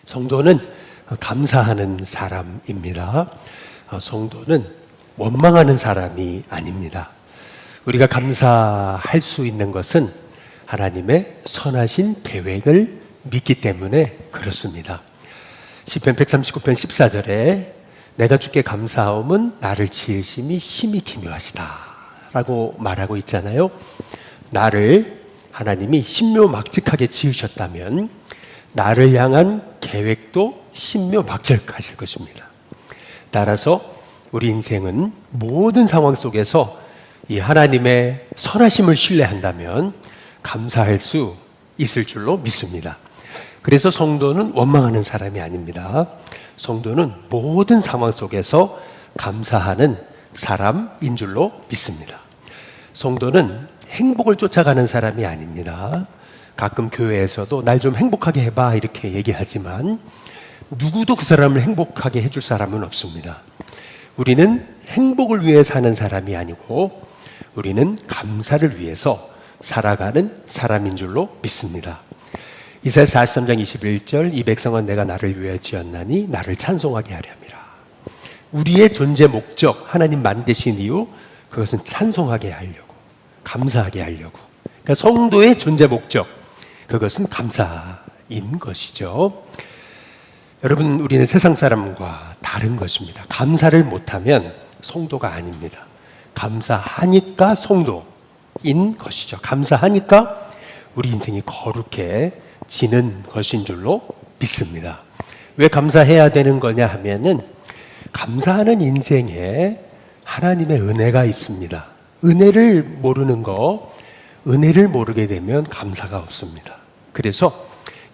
성도는 감사하는 사람입니다. 성도는 원망하는 사람이 아닙니다. 우리가 감사할 수 있는 것은 하나님의 선하신 계획을 믿기 때문에 그렇습니다. 시편 139편 14절에 내가 주께 감사하옴은 나를 지으심이 심히 기묘하시다 라고 말하고 있잖아요. 나를 하나님이 신묘막측하게 지으셨다면 나를 향한 계획도 신묘막측하실 것입니다. 따라서 우리 인생은 모든 상황 속에서 이 하나님의 선하심을 신뢰한다면 감사할 수 있을 줄로 믿습니다. 그래서 성도는 원망하는 사람이 아닙니다. 성도는 모든 상황 속에서 감사하는 사람인 줄로 믿습니다. 성도는 행복을 쫓아가는 사람이 아닙니다. 가끔 교회에서도 날 좀 행복하게 해봐 이렇게 얘기하지만 누구도 그 사람을 행복하게 해줄 사람은 없습니다. 우리는 행복을 위해 사는 사람이 아니고 우리는 감사를 위해서 살아가는 사람인 줄로 믿습니다. 이사야 43장 21절 이 백성은 내가 나를 위하여 지었나니 나를 찬송하게 하려 함이라. 우리의 존재 목적 하나님 만드신 이유 그것은 찬송하게 하려고 감사하게 하려고. 그러니까 성도의 존재 목적 그것은 감사인 것이죠. 여러분 우리는 세상 사람과 다른 것입니다. 감사를 못하면 성도가 아닙니다. 감사하니까 성도인 것이죠. 감사하니까 우리 인생이 거룩해지는 것인 줄로 믿습니다. 왜 감사해야 되는 거냐 하면은 감사하는 인생에 하나님의 은혜가 있습니다. 은혜를 모르는 거, 은혜를 모르게 되면 감사가 없습니다. 그래서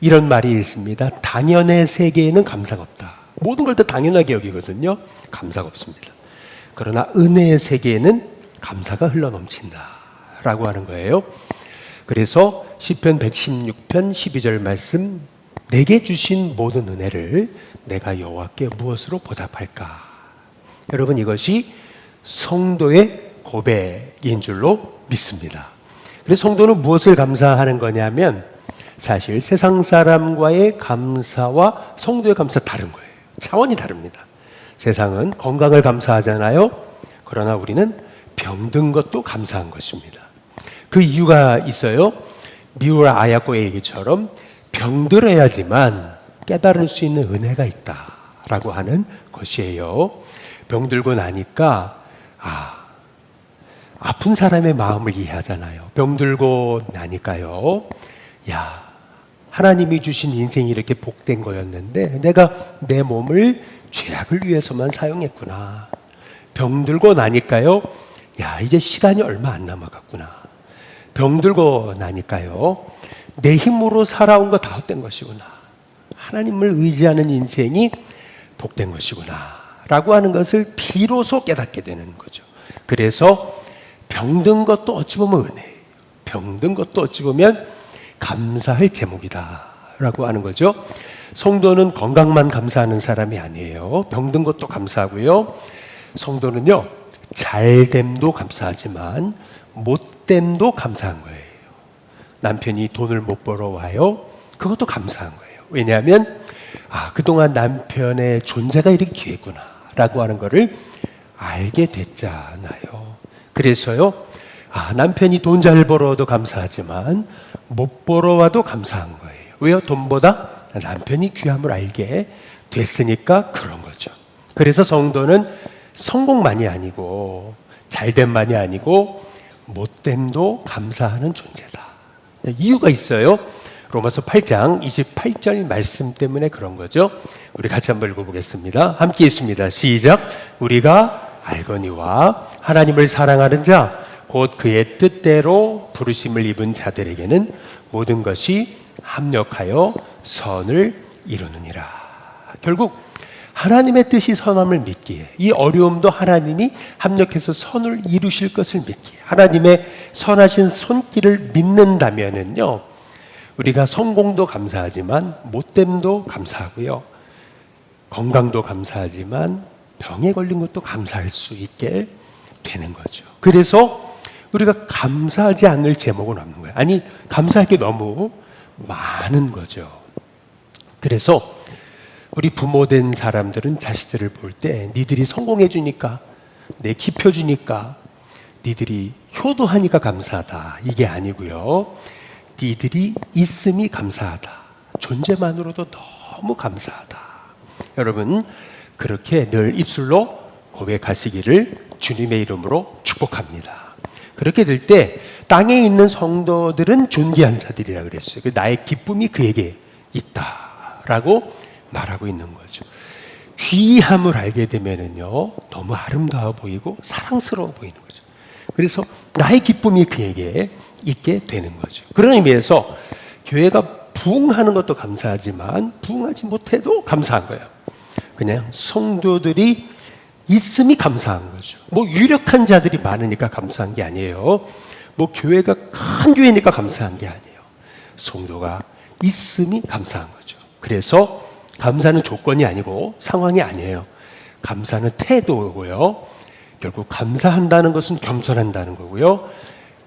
이런 말이 있습니다. 당연의 세계에는 감사가 없다. 모든 걸 다 당연하게 여기거든요. 감사가 없습니다. 그러나 은혜의 세계에는 감사가 흘러넘친다 라고 하는 거예요. 그래서 시편 116편 12절 말씀 내게 주신 모든 은혜를 내가 여호와께 무엇으로 보답할까? 여러분 이것이 성도의 고백인 줄로 믿습니다. 그래서 성도는 무엇을 감사하는 거냐면 사실 세상 사람과의 감사와 성도의 감사 다른 거예요. 차원이 다릅니다. 세상은 건강을 감사하잖아요. 그러나 우리는 병든 것도 감사한 것입니다. 그 이유가 있어요. 미우라 아야코의 얘기처럼 병들어야지만 깨달을 수 있는 은혜가 있다라고 하는 것이에요. 병들고 나니까 아픈 사람의 마음을 이해하잖아요. 병들고 나니까요. 하나님이 주신 인생이 이렇게 복된 거였는데 내가 내 몸을 죄악을 위해서만 사용했구나. 병들고 나니까요. 이제 시간이 얼마 안 남아갔구나. 병들고 나니까요. 내 힘으로 살아온 거 다 헛된 것이구나. 하나님을 의지하는 인생이 복된 것이구나. 라고 하는 것을 비로소 깨닫게 되는 거죠. 그래서 병든 것도 어찌 보면 은혜예요. 병든 것도 어찌 보면 감사할 제목이다 라고 하는 거죠. 성도는 건강만 감사하는 사람이 아니에요. 병든 것도 감사하고요. 성도는요 잘됨도 감사하지만 못됨도 감사한 거예요. 남편이 돈을 못 벌어와요. 그것도 감사한 거예요. 왜냐하면 그동안 남편의 존재가 이렇게 귀했구나 라고 하는 거를 알게 됐잖아요. 그래서요 남편이 돈 잘 벌어도 감사하지만 못 벌어와도 감사한 거예요. 왜요? 돈보다 남편이 귀함을 알게 됐으니까 그런 거죠. 그래서 성도는 성공만이 아니고 잘됨만이 아니고 못됨도 감사하는 존재다. 이유가 있어요. 로마서 8장 28절 말씀 때문에 그런 거죠. 우리 같이 한번 읽어보겠습니다. 함께 있습니다. 시작. 우리가 알거니와 하나님을 사랑하는 자 곧 그의 뜻대로 부르심을 입은 자들에게는 모든 것이 합력하여 선을 이루느니라. 결국 하나님의 뜻이 선함을 믿기에 이 어려움도 하나님이 합력해서 선을 이루실 것을 믿기에 하나님의 선하신 손길을 믿는다면은요 우리가 성공도 감사하지만 못됨도 감사하고요 건강도 감사하지만 병에 걸린 것도 감사할 수 있게 되는 거죠. 그래서 우리가 감사하지 않을 제목은 없는 거예요. 아니 감사할 게 너무 많은 거죠. 그래서 우리 부모 된 사람들은 자식들을 볼 때 니들이 성공해 주니까, 내 키펴주니까, 니들이 효도하니까 감사하다, 이게 아니고요. 니들이 있음이 감사하다, 존재만으로도 너무 감사하다. 여러분, 그렇게 늘 입술로 고백하시기를 주님의 이름으로 축복합니다. 그렇게 될 때 땅에 있는 성도들은 존귀한 자들이라 그랬어요. 나의 기쁨이 그에게 있다라고 말하고 있는 거죠. 귀함을 알게 되면은요, 너무 아름다워 보이고 사랑스러워 보이는 거죠. 그래서 나의 기쁨이 그에게 있게 되는 거죠. 그런 의미에서 교회가 부흥하는 것도 감사하지만 부흥하지 못해도 감사한 거예요. 그냥 성도들이 있음이 감사한 거죠. 뭐 유력한 자들이 많으니까 감사한 게 아니에요. 뭐 교회가 큰 교회니까 감사한 게 아니에요. 성도가 있음이 감사한 거죠. 그래서 감사는 조건이 아니고 상황이 아니에요. 감사는 태도고요. 결국 감사한다는 것은 겸손한다는 거고요.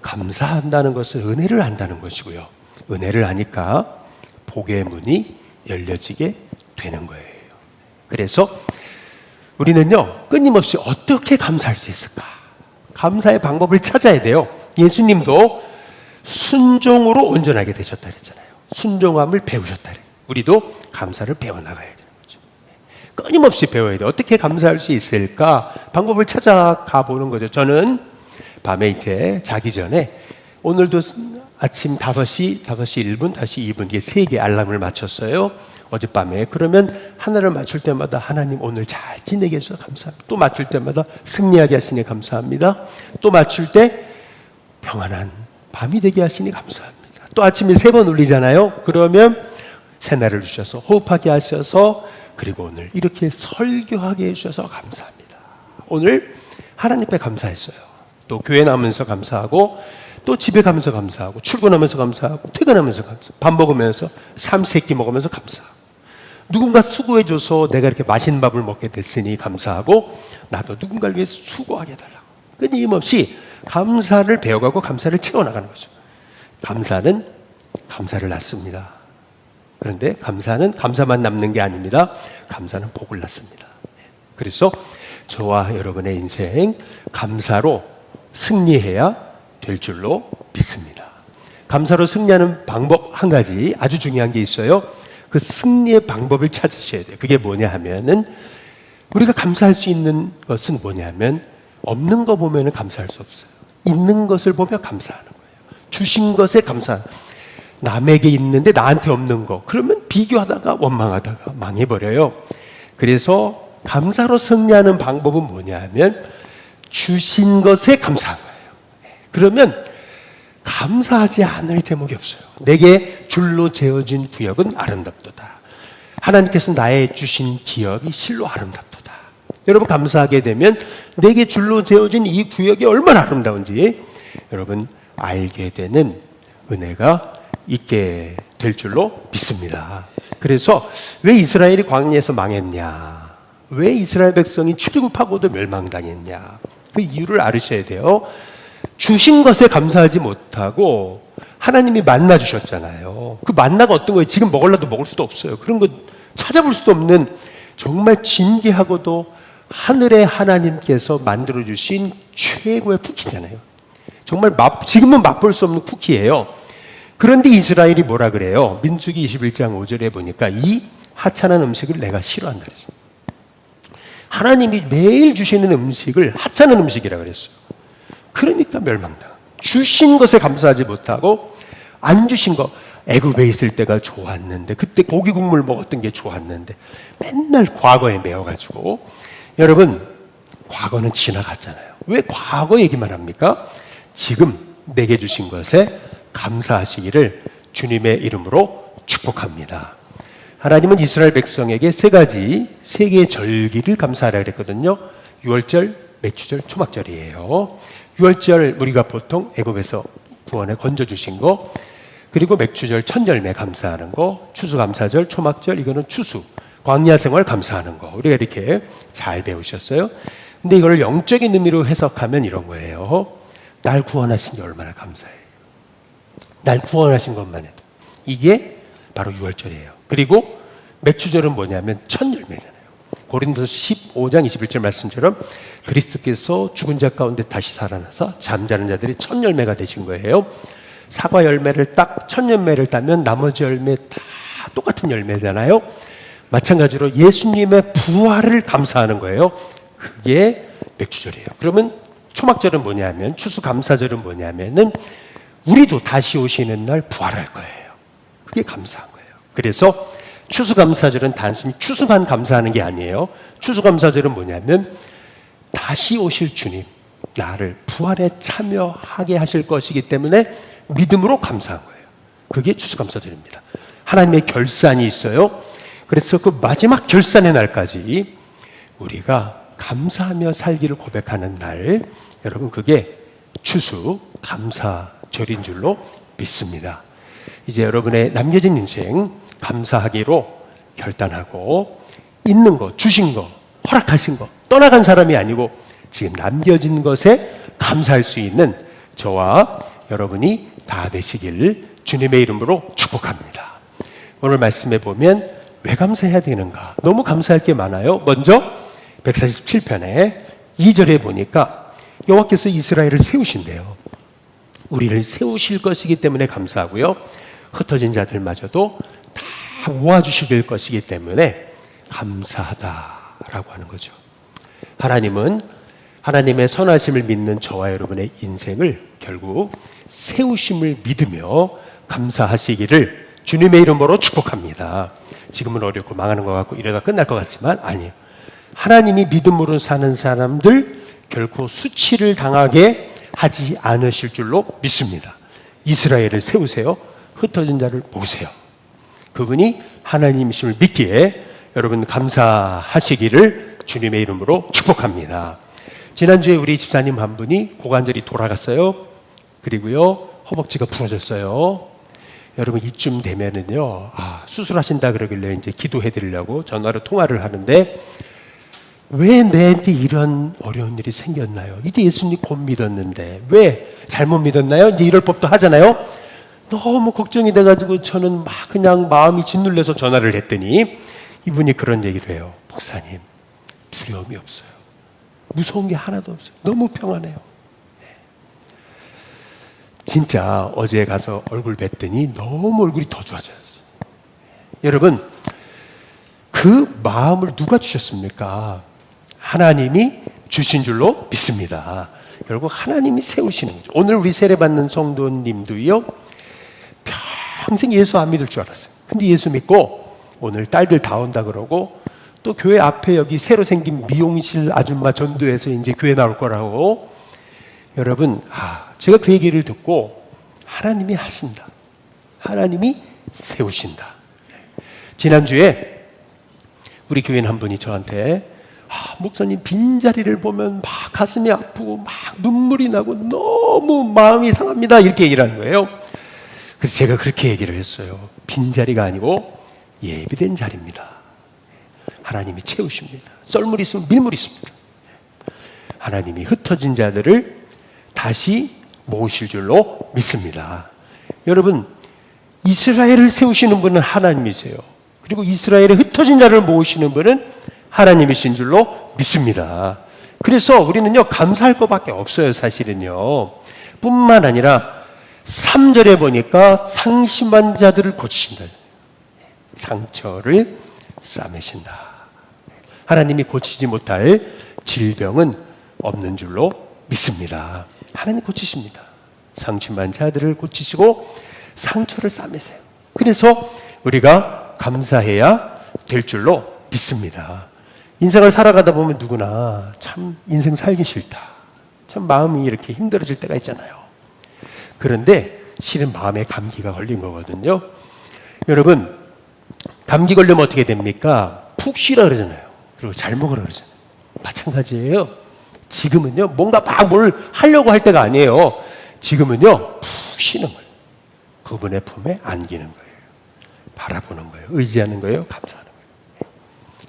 감사한다는 것은 은혜를 안다는 것이고요. 은혜를 아니까 복의 문이 열려지게 되는 거예요. 그래서 우리는요, 끊임없이 어떻게 감사할 수 있을까? 감사의 방법을 찾아야 돼요. 예수님도 순종으로 온전하게 되셨다 그랬잖아요. 순종함을 배우셨다 그래요. 우리도 감사를 배워나가야 되는 거죠. 끊임없이 배워야 돼요. 어떻게 감사할 수 있을까? 방법을 찾아가 보는 거죠. 저는 밤에 이제 자기 전에 오늘도 아침 5시, 5시 1분, 5시 2분 이게 3개 알람을 맞췄어요. 어젯밤에. 그러면 하나를 맞출 때마다 하나님 오늘 잘 지내게 해주셔서 감사합니다. 또 맞출 때마다 승리하게 하시니 감사합니다. 또 맞출 때 평안한 밤이 되게 하시니 감사합니다. 또 아침에 3번 울리잖아요. 그러면 새날을 주셔서 호흡하게 하셔서 그리고 오늘 이렇게 설교하게 해주셔서 감사합니다. 오늘 하나님 앞에 감사했어요. 또 교회 나오면서 감사하고 또 집에 가면서 감사하고 출근하면서 감사하고 퇴근하면서 감사하고 밥 먹으면서 삼시세끼 먹으면서 감사하고 누군가 수고해줘서 내가 이렇게 맛있는 밥을 먹게 됐으니 감사하고 나도 누군가를 위해 수고하게 해달라고 끊임없이 감사를 배워가고 감사를 채워나가는 거죠. 감사는 감사를 낳습니다. 그런데 감사는 감사만 남는 게 아닙니다. 감사는 복을 낳습니다. 그래서 저와 여러분의 인생 감사로 승리해야 될 줄로 믿습니다. 감사로 승리하는 방법 한 가지 아주 중요한 게 있어요. 그 승리의 방법을 찾으셔야 돼요. 그게 뭐냐 하면은 우리가 감사할 수 있는 것은 뭐냐면 없는 거 보면은 감사할 수 없어요. 있는 것을 보며 감사하는 거예요. 주신 것에 감사. 남에게 있는데 나한테 없는 거. 그러면 비교하다가 원망하다가 망해버려요. 그래서 감사로 승리하는 방법은 뭐냐 하면 주신 것에 감사한 거예요. 그러면 감사하지 않을 제목이 없어요. 내게 줄로 재어진 구역은 아름답도다. 하나님께서 나의 주신 기업이 실로 아름답도다. 여러분 감사하게 되면 내게 줄로 재어진 이 구역이 얼마나 아름다운지 여러분 알게 되는 은혜가 있게 될 줄로 믿습니다. 그래서 왜 이스라엘이 광야에서 망했냐? 왜 이스라엘 백성이 출애굽하고도 멸망당했냐? 그 이유를 알으셔야 돼요. 주신 것에 감사하지 못하고 하나님이 만나 주셨잖아요. 그 만나가 어떤 거예요? 지금 먹으려도 먹을 수도 없어요. 그런 거 찾아볼 수도 없는 정말 진귀하고도 하늘의 하나님께서 만들어주신 최고의 쿠키잖아요. 정말 지금은 맛볼 수 없는 쿠키예요. 그런데 이스라엘이 뭐라 그래요? 민수기 21장 5절에 보니까 이 하찮은 음식을 내가 싫어한다 그랬어요. 하나님이 매일 주시는 음식을 하찮은 음식이라 그랬어요. 그러니까 멸망당. 주신 것에 감사하지 못하고 안 주신 거. 애굽에 있을 때가 좋았는데 그때 고기 국물 먹었던 게 좋았는데 맨날 과거에 매여가지고 여러분 과거는 지나갔잖아요. 왜 과거 얘기만 합니까? 지금 내게 주신 것에 감사하시기를 주님의 이름으로 축복합니다. 하나님은 이스라엘 백성에게 세 개의 절기를 감사하라 그랬거든요. 유월절, 맥주절, 초막절이에요. 유월절 우리가 보통 애굽에서 구원에 건져주신 거, 그리고 맥주절 천열매 감사하는 거, 추수감사절, 초막절 이거는 추수, 광야 생활 감사하는 거 우리가 이렇게 잘 배우셨어요. 근데 이걸 영적인 의미로 해석하면 이런 거예요. 날 구원하신 게 얼마나 감사해요. 날 구원하신 것만 해도 이게 바로 유월절이에요. 그리고 맥주절은 뭐냐면 첫 열매잖아요. 고린도서 15장 21절 말씀처럼 그리스도께서 죽은 자 가운데 다시 살아나서 잠자는 자들이 첫 열매가 되신 거예요. 사과 열매를 딱 첫 열매를 따면 나머지 열매 다 똑같은 열매잖아요. 마찬가지로 예수님의 부활을 감사하는 거예요. 그게 맥주절이에요. 그러면 초막절은 뭐냐면, 추수감사절은 뭐냐면은 우리도 다시 오시는 날 부활할 거예요. 그게 감사한 거예요. 그래서 추수감사절은 단순히 추수만 감사하는 게 아니에요. 추수감사절은 뭐냐면 다시 오실 주님, 나를 부활에 참여하게 하실 것이기 때문에 믿음으로 감사한 거예요. 그게 추수감사절입니다. 하나님의 결산이 있어요. 그래서 그 마지막 결산의 날까지 우리가 감사하며 살기를 고백하는 날, 여러분 그게 추수감사절인 줄로 믿습니다. 이제 여러분의 남겨진 인생 감사하기로 결단하고, 있는 거, 주신 거, 허락하신 거, 떠나간 사람이 아니고 지금 남겨진 것에 감사할 수 있는 저와 여러분이 다 되시길 주님의 이름으로 축복합니다. 오늘 말씀에 보면 왜 감사해야 되는가? 너무 감사할 게 많아요. 먼저 147편에 2절에 보니까 여호와께서 이스라엘을 세우신대요. 우리를 세우실 것이기 때문에 감사하고요, 흩어진 자들마저도 다 모아주실 것이기 때문에 감사하다라고 하는 거죠. 하나님은 하나님의 선하심을 믿는 저와 여러분의 인생을 결국 세우심을 믿으며 감사하시기를 주님의 이름으로 축복합니다. 지금은 어렵고 망하는 것 같고 이러다 끝날 것 같지만 아니에요. 하나님이 믿음으로 사는 사람들 결코 수치를 당하게 하지 않으실 줄로 믿습니다. 이스라엘을 세우세요. 흩어진 자를 모으세요. 그분이 하나님이심을 믿기에 여러분 감사하시기를 주님의 이름으로 축복합니다. 지난주에 우리 집사님 한 분이 고관절이 돌아갔어요. 그리고요, 허벅지가 부러졌어요. 여러분 이쯤 되면은요, 수술하신다 그러길래 이제 기도해 드리려고 전화로 통화를 하는데, 왜 내한테 이런 어려운 일이 생겼나요? 이제 예수님 곧 믿었는데 왜 잘못 믿었나요? 이제 이럴 법도 하잖아요. 너무 걱정이 돼가지고 저는 막 그냥 마음이 짓눌려서 전화를 했더니 이분이 그런 얘기를 해요. 목사님, 두려움이 없어요. 무서운 게 하나도 없어요. 너무 평안해요. 진짜 어제 가서 얼굴 뵀더니 너무 얼굴이 더 좋아졌어요. 여러분, 그 마음을 누가 주셨습니까? 하나님이 주신 줄로 믿습니다. 결국 하나님이 세우시는 거죠. 오늘 우리 세례받는 성도님도요, 평생 예수 안 믿을 줄 알았어요. 근데 예수 믿고 오늘 딸들 다 온다 그러고, 또 교회 앞에 여기 새로 생긴 미용실 아줌마 전도해서 이제 교회 나올 거라고. 여러분, 제가 그 얘기를 듣고 하나님이 하신다, 하나님이 세우신다. 지난주에 우리 교인 한 분이 저한테 목사님 빈자리를 보면 막 가슴이 아프고 막 눈물이 나고 너무 마음이 상합니다, 이렇게 얘기를 하는 거예요. 그래서 제가 그렇게 얘기를 했어요. 빈자리가 아니고 예비된 자리입니다. 하나님이 채우십니다. 썰물 있으면 밀물 있습니다. 하나님이 흩어진 자들을 다시 모으실 줄로 믿습니다. 여러분, 이스라엘을 세우시는 분은 하나님이세요. 그리고 이스라엘의 흩어진 자를 모으시는 분은 하나님이신 줄로 믿습니다. 그래서 우리는요, 감사할 것밖에 없어요, 사실은요. 뿐만 아니라 3절에 보니까 상심한 자들을 고치신다. 상처를 싸매신다. 하나님이 고치지 못할 질병은 없는 줄로 믿습니다. 하나님 고치십니다. 상심한 자들을 고치시고 상처를 싸매세요. 그래서 우리가 감사해야 될 줄로 믿습니다. 인생을 살아가다 보면 누구나 참 인생 살기 싫다, 참 마음이 이렇게 힘들어질 때가 있잖아요. 그런데 실은 마음에 감기가 걸린 거거든요. 여러분, 감기 걸리면 어떻게 됩니까? 푹 쉬라 그러잖아요. 그리고 잘 먹으라 그러잖아요. 마찬가지예요. 지금은요, 뭔가 막 뭘 하려고 할 때가 아니에요. 지금은요, 푹 쉬는 거예요. 그분의 품에 안기는 거예요. 바라보는 거예요. 의지하는 거예요. 감사하는 거예요.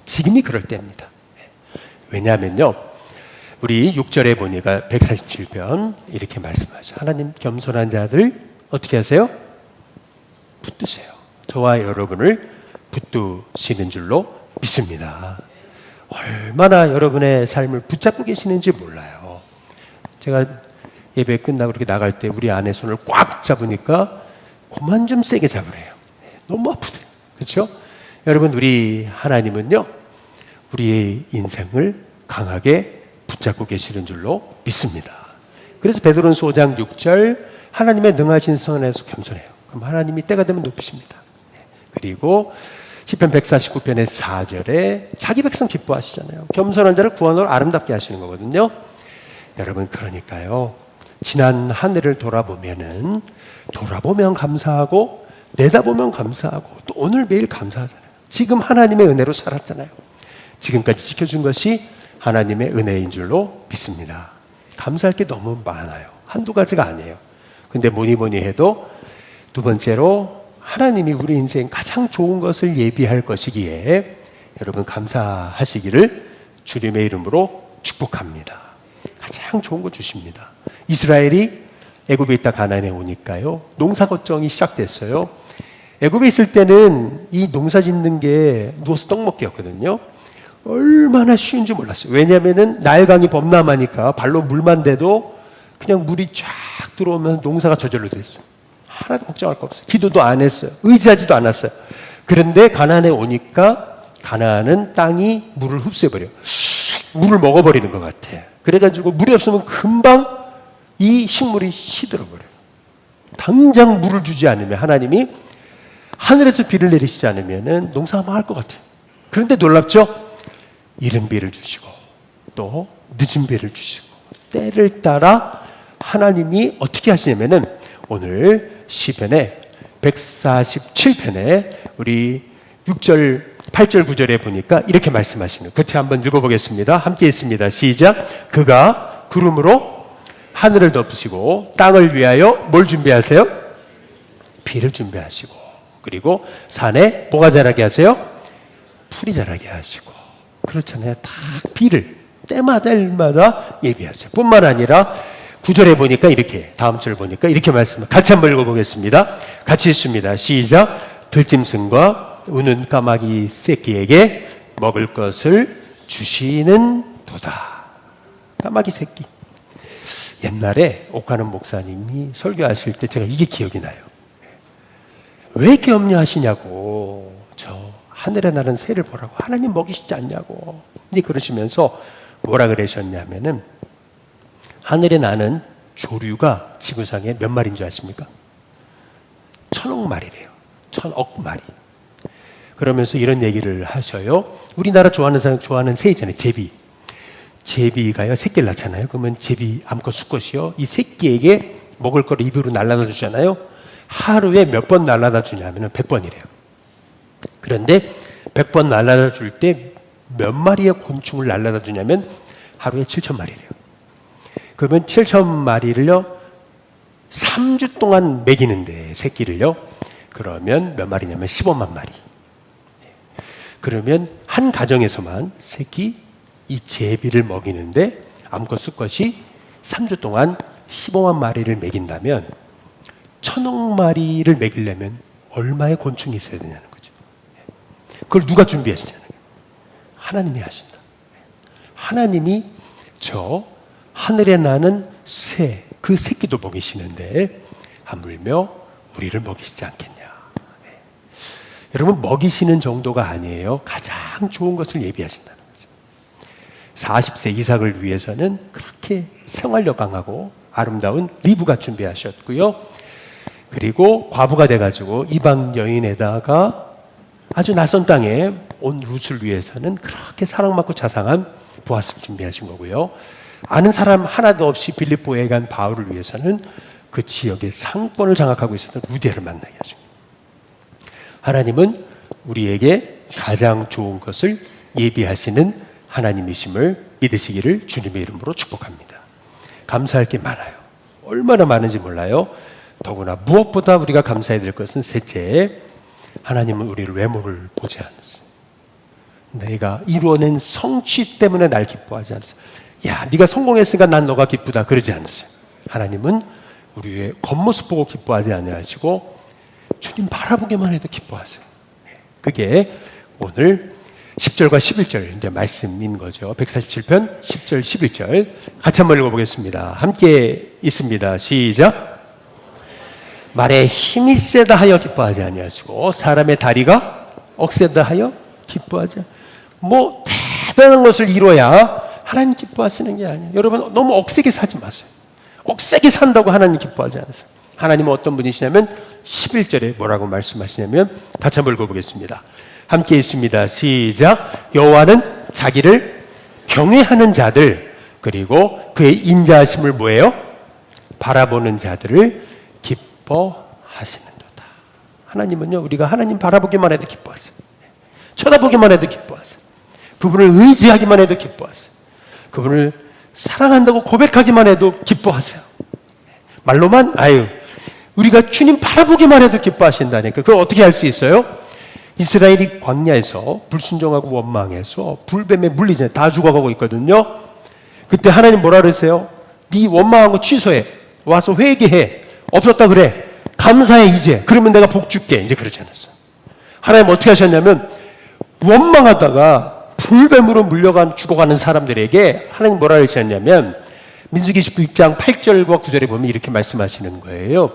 지금이 그럴 때입니다. 왜냐하면요, 우리 6절에 보니까 147편 이렇게 말씀하죠. 하나님 겸손한 자들 어떻게 하세요? 붙드세요. 저와 여러분을 붙드시는 줄로 믿습니다. 얼마나 여러분의 삶을 붙잡고 계시는지 몰라요. 제가 예배 끝나고 이렇게 나갈 때 우리 아내 손을 꽉 잡으니까 그만 좀 세게 잡으래요. 너무 아프대요. 그렇죠? 여러분, 우리 하나님은요, 우리의 인생을 강하게 붙잡고 계시는 줄로 믿습니다. 그래서 베드로전서 5장 6절, 하나님의 능하신 선에서 겸손해요. 그럼 하나님이 때가 되면 높이십니다. 그리고 시편 149편의 4절에 자기 백성 기뻐하시잖아요. 겸손한 자를 구원으로 아름답게 하시는 거거든요. 여러분, 그러니까요, 지난 한 해를 돌아보면 감사하고, 내다보면 감사하고, 또 오늘 매일 감사하잖아요. 지금 하나님의 은혜로 살았잖아요. 지금까지 지켜준 것이 하나님의 은혜인 줄로 믿습니다. 감사할 게 너무 많아요. 한두 가지가 아니에요. 근데 뭐니 해도 두 번째로 하나님이 우리 인생 가장 좋은 것을 예비할 것이기에 여러분, 감사하시기를 주님의 이름으로 축복합니다. 가장 좋은 거 주십니다. 이스라엘이 애굽에 있다 가나안에 오니까요, 농사 걱정이 시작됐어요. 애굽에 있을 때는 이 농사 짓는 게 누워서 떡 먹기였거든요. 얼마나 쉬운지 몰랐어요. 왜냐하면 나일강이 범람하니까 발로 물만 대도 그냥 물이 쫙 들어오면서 농사가 저절로 됐어요. 하나도 걱정할 거 없어요. 기도도 안 했어요. 의지하지도 않았어요. 그런데 가나안에 오니까 가나안은 땅이 물을 흡수해버려요. 물을 먹어버리는 것 같아. 그래가지고 물이 없으면 금방 이 식물이 시들어버려요. 당장 물을 주지 않으면, 하나님이 하늘에서 비를 내리시지 않으면 농사가 망할 것 같아요. 그런데 놀랍죠? 이른 비를 주시고 또 늦은 비를 주시고 때를 따라 하나님이 어떻게 하시냐면은, 오늘 시편의 147편에 우리 6절, 8절, 9절에 보니까 이렇게 말씀하시는, 같이 한번 읽어보겠습니다. 함께 읽습니다. 시작. 그가 구름으로 하늘을 덮으시고 땅을 위하여 뭘 준비하세요? 비를 준비하시고, 그리고 산에 뭐가 자라게 하세요? 풀이 자라게 하시고. 그렇잖아요. 다 비를 때마다 예비하세요. 뿐만 아니라 9절에 보니까 이렇게, 다음 절 보니까 이렇게 말씀을 같이 한번 읽어보겠습니다. 같이 읽습니다. 시작. 들짐승과 우는 까마귀 새끼에게 먹을 것을 주시는 도다. 까마귀 새끼. 옛날에 옥하는 목사님이 설교하실 때 제가 이게 기억이 나요. 왜 염려하시냐고, 저 하늘에 나는 새를 보라고, 하나님 먹이시지 않냐고. 근데 그러시면서 뭐라 그러셨냐면은, 하늘에 나는 조류가 지구상에 몇 마리인 줄 아십니까? 1000억 마리래요. 1000억 마리. 그러면서 이런 얘기를 하셔요. 우리나라 좋아하는 사람 좋아하는 새 있잖아요. 제비. 제비가요, 새끼를 낳잖아요. 그러면 제비 암컷 수컷이요, 이 새끼에게 먹을 거를 입으로 날라다 주잖아요. 하루에 몇 번 날라다 주냐면 100번이래요. 그런데 100번 날라다 줄 때 몇 마리의 곤충을 날라다 주냐면 하루에 7,000마리래요. 그러면 7,000마리를요 3주 동안 먹이는데, 새끼를요, 그러면 몇 마리냐면 15만 마리. 그러면 한 가정에서만 새끼 이 제비를 먹이는데 암컷 수컷이 3주 동안 15만 마리를 먹인다면 1000억 마리를 먹이려면 얼마의 곤충이 있어야 되냐는 거죠. 그걸 누가 준비하시냐는 거예요. 하나님이 하신다. 하나님이 저 하늘에 나는 새, 그 새끼도 먹이시는데 하물며 우리를 먹이시지 않겠냐. 여러분, 먹이시는 정도가 아니에요. 가장 좋은 것을 예비하신다는 거죠. 40세 이삭을 위해서는 그렇게 생활력 강하고 아름다운 리브가 준비하셨고요. 그리고 과부가 돼가지고 이방 여인에다가 아주 낯선 땅에 온 룻을 위해서는 그렇게 사랑받고 자상한 보아스를 준비하신 거고요. 아는 사람 하나도 없이 빌립보에 간 바울을 위해서는 그 지역의 상권을 장악하고 있었던 루디엘을 만나게 하신 거예요. 하나님은 우리에게 가장 좋은 것을 예비하시는 하나님이심을 믿으시기를 주님의 이름으로 축복합니다. 감사할 게 많아요. 얼마나 많은지 몰라요. 더구나 무엇보다 우리가 감사해야 될 것은 셋째, 하나님은 우리를 외모를 보지 않으세요. 내가 이루어낸 성취 때문에 날 기뻐하지 않으세요. 야, 네가 성공했으니까 난 너가 기쁘다, 그러지 않으세요. 하나님은 우리의 겉모습 보고 기뻐하지 아니하시고 주님 바라보기만 해도 기뻐하세요. 그게 오늘 10절과 11절 이제 말씀인 거죠. 147편 10절 11절 같이 한번 읽어보겠습니다. 함께 있습니다. 시작. 말에 힘이 세다 하여 기뻐하지 아니하시고 사람의 다리가 억세다 하여 기뻐하지. 뭐 대단한 것을 이뤄야 하나님 기뻐하시는 게 아니에요. 여러분 너무 억세게 사지 마세요. 억세게 산다고 하나님 기뻐하지 않으세요. 하나님은 어떤 분이시냐면 11절에 뭐라고 말씀하시냐면 같이 한번 읽어보겠습니다. 함께 있습니다. 시작. 여호와는 자기를 경외하는 자들 그리고 그의 인자하심을 뭐예요? 바라보는 자들을 기뻐하시는도다. 하나님은요 우리가 하나님 바라보기만 해도 기뻐하세요. 쳐다보기만 해도 기뻐하세요. 그분을 의지하기만 해도 기뻐하세요. 그분을 사랑한다고 고백하기만 해도 기뻐하세요. 말로만 우리가 주님 바라보기만 해도 기뻐하신다니까. 그걸 어떻게 할 수 있어요? 이스라엘이 광야에서 불순종하고 원망해서 불뱀에 물리잖아요. 다 죽어가고 있거든요. 그때 하나님 뭐라 그러세요? 네 원망한 거 취소해. 와서 회개해. 없었다 그래. 감사해 이제. 그러면 내가 복 줄게. 이제 그러지 않았어요. 하나님 어떻게 하셨냐면 원망하다가 불뱀으로 물려간 죽어가는 사람들에게 하나님 뭐라 하셨냐면 민수기 16장 8절과 9절에 보면 이렇게 말씀하시는 거예요.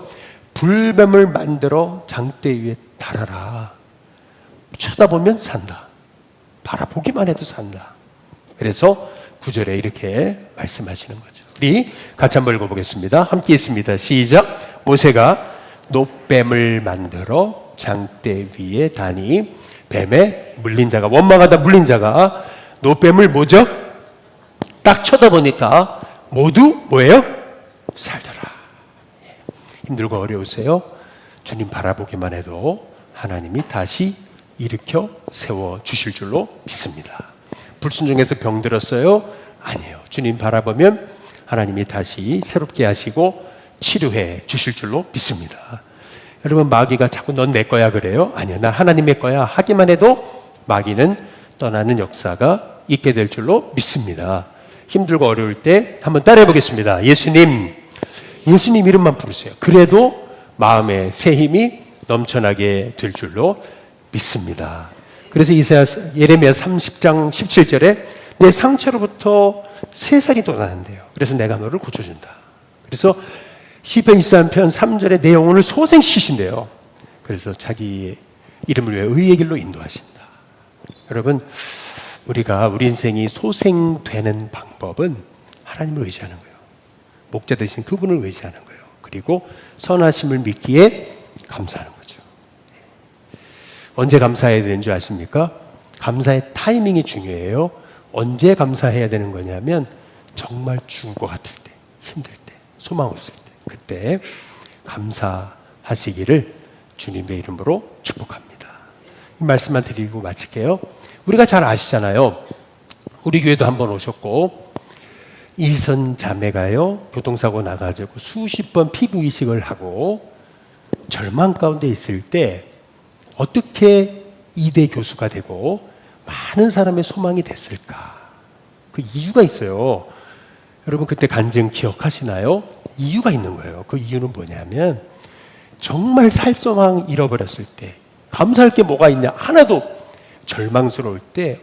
불뱀을 만들어 장대 위에 달아라. 쳐다보면 산다. 바라보기만 해도 산다. 그래서 9절에 이렇게 말씀하시는 거죠. 우리 같이 한번 읽어보겠습니다. 함께 있습니다. 시작. 모세가 노뱀을 만들어 장대 위에 다니 뱀에 물린 자가 원망하다 물린 자가 노뱀을 뭐죠? 딱 쳐다보니까 모두 뭐예요? 살더라. 힘들고 어려우세요? 주님 바라보기만 해도 하나님이 다시 일으켜 세워주실 줄로 믿습니다. 불순종해서 병들었어요? 아니에요. 주님 바라보면 하나님이 다시 새롭게 하시고 치료해 주실 줄로 믿습니다. 여러분 마귀가 자꾸 넌 내 거야 그래요? 아니요. 난 하나님의 거야 하기만 해도 마귀는 떠나는 역사가 있게 될 줄로 믿습니다. 힘들고 어려울 때 한번 따라해 보겠습니다. 예수님 이름만 부르세요. 그래도 마음에 새 힘이 넘쳐나게 될 줄로 믿습니다. 그래서 예레미야 30장 17절에 내 상처로부터 새살이 돋아난대요. 그래서 내가 너를 고쳐준다. 그래서 시편 23편 3절에 내 영혼을 소생시키신대요. 그래서 자기 이름을 위해 의의 길로 인도하신다. 여러분 우리 인생이 소생되는 방법은 하나님을 의지하는 거예요. 목자 되신 그분을 의지하는 거예요. 그리고 선하심을 믿기에 감사하는 거죠. 언제 감사해야 되는 줄 아십니까? 감사의 타이밍이 중요해요. 언제 감사해야 되는 거냐면 정말 죽을 것 같을 때, 힘들 때, 소망 없을 때 그때 감사하시기를 주님의 이름으로 축복합니다. 이 말씀만 드리고 마칠게요. 우리가 잘 아시잖아요. 우리 교회도 한번 오셨고 이선 자매가요 교통사고 나가지고 수십 번 피부 이식을 하고 절망 가운데 있을 때 어떻게 이대 교수가 되고 많은 사람의 소망이 됐을까? 그 이유가 있어요. 여러분 그때 간증 기억하시나요? 이유가 있는 거예요. 그 이유는 뭐냐면 정말 살 소망 잃어버렸을 때 감사할 게 뭐가 있냐 하나도 절망스러울 때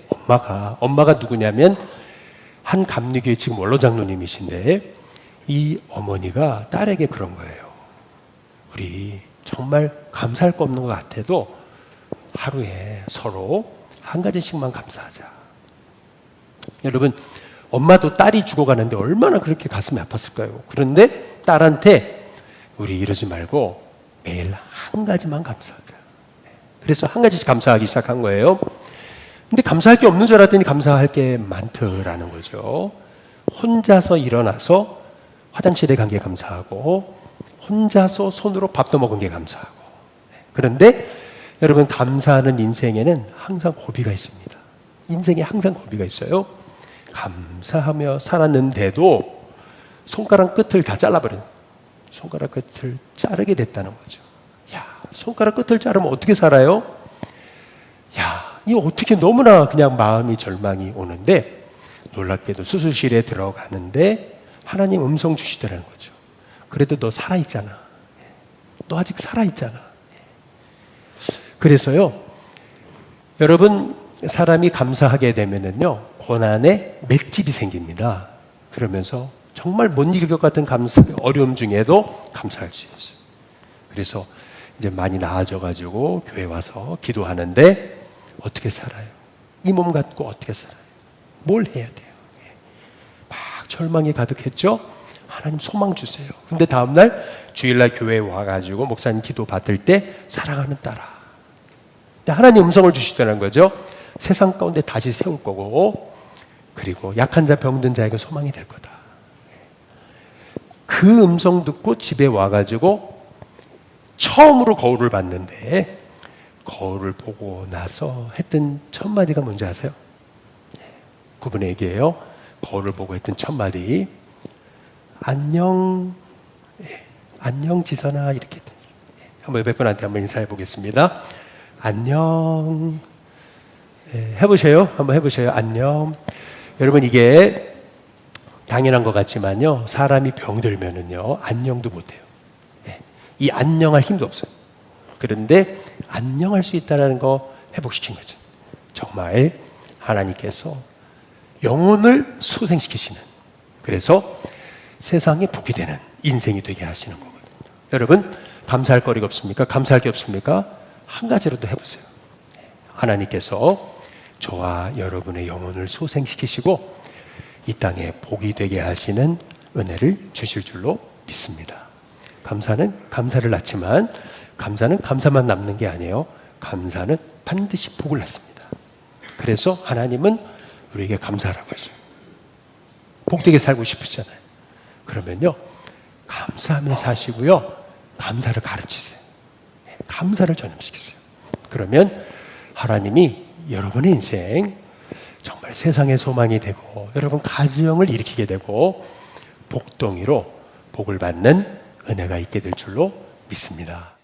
엄마가 누구냐면 한 감리교회 지금 원로장로님이신데 이 어머니가 딸에게 그런 거예요. 우리 정말 감사할 거 없는 것 같아도 하루에 서로 한 가지씩만 감사하자. 여러분 엄마도 딸이 죽어가는데 얼마나 그렇게 가슴이 아팠을까요? 그런데 딸한테 우리 이러지 말고 매일 한 가지만 감사하자. 그래서 한 가지씩 감사하기 시작한 거예요. 근데 감사할 게 없는 줄 알았더니 감사할 게 많더라는 거죠. 혼자서 일어나서 화장실에 간 게 감사하고 혼자서 손으로 밥도 먹은 게 감사하고. 그런데 여러분 감사하는 인생에는 항상 고비가 있습니다. 인생에 항상 고비가 있어요. 감사하며 살았는데도 손가락 끝을 다 잘라버린 손가락 끝을 자르게 됐다는 거죠. 야, 손가락 끝을 자르면 어떻게 살아요? 야, 이거 어떻게 너무나 그냥 마음이 절망이 오는데 놀랍게도 수술실에 들어가는데 하나님 음성 주시더라는 거죠. 그래도 너 여러분, 사람이 감사하게 되면은요, 고난의 맷집이 생깁니다. 그러면서 정말 못 이길 것 같은 어려움 중에도 감사할 수 있어요. 그래서 이제 많이 나아져가지고 교회 와서 기도하는데 어떻게 살아요? 이 몸 갖고 어떻게 살아요? 뭘 해야 돼요? 막 절망이 가득했죠? 하나님 소망 주세요. 근데 다음날 주일날 교회에 와가지고 목사님 기도 받을 때 사랑하는 딸아. 하나님 음성을 주시더라는 거죠. 세상 가운데 다시 세울 거고, 그리고 약한 자 병든 자에게 소망이 될 거다. 그 음성 듣고 집에 와가지고 처음으로 거울을 봤는데, 거울을 보고 나서 했던 첫 마디가 뭔지 아세요? 그분의 얘기예요. 거울을 보고 했던 첫 마디, 안녕, 안녕 지선아, 이렇게. 한번 옆에 분한테 한번 인사해 보겠습니다. 안녕. 해보셔요. 한번 해보셔요. 안녕. 여러분, 이게 당연한 것 같지만요, 사람이 병들면은요, 안녕도 못해요. 이 안녕할 힘도 없어요. 그런데 안녕할 수 있다는 거 회복시킨 거죠. 정말 하나님께서 영혼을 소생시키시는, 그래서 세상에 복이 되는 인생이 되게 하시는 거거든요. 여러분, 감사할 거리가 없습니까? 감사할 게 없습니까? 한 가지라도 해보세요. 하나님께서 저와 여러분의 영혼을 소생시키시고 이 땅에 복이 되게 하시는 은혜를 주실 줄로 믿습니다. 감사는 감사를 낳지만, 감사는 감사만 남는 게 아니에요. 감사는 반드시 복을 낳습니다. 그래서 하나님은 우리에게 감사하라고 하죠. 복되게 살고 싶으시잖아요. 그러면요, 감사하며 사시고요, 감사를 가르치세요. 감사를 전염시키세요. 그러면 하나님이 여러분의 인생 정말 세상의 소망이 되고, 여러분 가정을 일으키게 되고, 복덩이로 복을 받는 은혜가 있게 될 줄로 믿습니다.